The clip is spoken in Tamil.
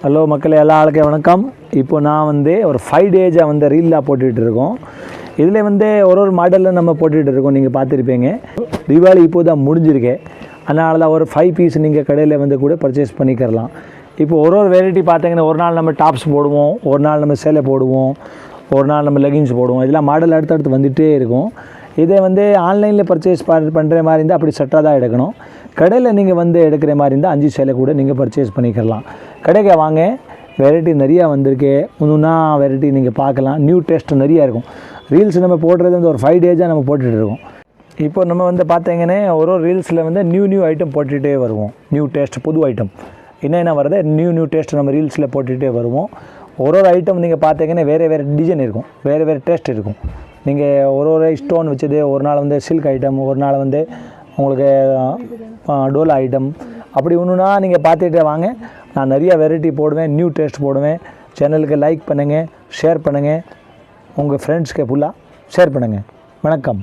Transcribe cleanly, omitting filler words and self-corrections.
ஹலோ மக்களே, எல்லா ஆளுக்கே வணக்கம். இப்போ நான் ஒரு 5 டேஸாக ரீலாக போட்டுகிட்டு இருக்கோம். இதில் ஒரு மாடலில் நம்ம போட்டுகிட்டு இருக்கோம். நீங்கள் பார்த்துருப்பீங்க. தீபாவளி இப்போ தான் முடிஞ்சிருக்கேன். அதனால தான் ஒரு 5 பீஸ் நீங்கள் கடையில் கூட பர்ச்சேஸ் பண்ணிக்கிறலாம். இப்போ ஒரு வெரைட்டி பார்த்தீங்கன்னா, ஒரு நாள் நம்ம டாப்ஸ் போடுவோம், ஒரு நாள் நம்ம சேலை போடுவோம், ஒரு நாள் நம்ம லெகின்ஸ் போடுவோம். இதெல்லாம் மாடல் அடுத்தடுத்து வந்துகிட்டே இருக்கும். இதை ஆன்லைனில் பர்ச்சேஸ் பண்ணுற மாதிரி இருந்தால் அப்படி செட்டாக தான் எடுக்கணும். கடையில் நீங்கள் எடுக்கிற மாதிரி இருந்தால் 5 சேலை கூட நீங்கள் பர்ச்சேஸ் பண்ணிக்கலாம். கடைக்கு வாங்க, வெரைட்டி நிறையா வந்திருக்கு. ஒன்றுன்னா வெரைட்டி நீங்கள் பார்க்கலாம். நியூ டேஸ்ட் நிறையா இருக்கும். ரீல்ஸ் நம்ம போடுறது ஒரு 5 டேஸாக நம்ம போட்டுகிட்டு இருக்கோம். இப்போ நம்ம பார்த்தீங்கன்னா ஒரு ரீல்ஸில் நியூ ஐட்டம் போட்டுகிட்டே வருவோம். நியூ டேஸ்ட், புது ஐட்டம் என்னென்ன வருது, நியூ டேஸ்ட் நம்ம ரீல்ஸில் போட்டுகிட்டே வருவோம். ஒரு ஐட்டம் நீங்கள் பார்த்தீங்கன்னா வேறு டிசைன் இருக்கும், வேறு டேஸ்ட் இருக்கும். நீங்கள் ஒரு ஸ்டோன் வச்சது, ஒரு நாள் சில்க் ஐட்டம், ஒரு நாள் உங்களுக்கு டோலா ஐட்டம், அப்படி ஒன்றுனா நீங்கள் பார்த்துட்டே வாங்க. நான் நிறையா வெரைட்டி போடுவேன், நியூ டேஸ்ட் போடுவேன். சேனலுக்கு லைக் பண்ணுங்கள், ஷேர் பண்ணுங்கள், உங்கள் ஃப்ரெண்ட்ஸ்க்கு ஃபுல்லாக ஷேர் பண்ணுங்கள். வணக்கம்.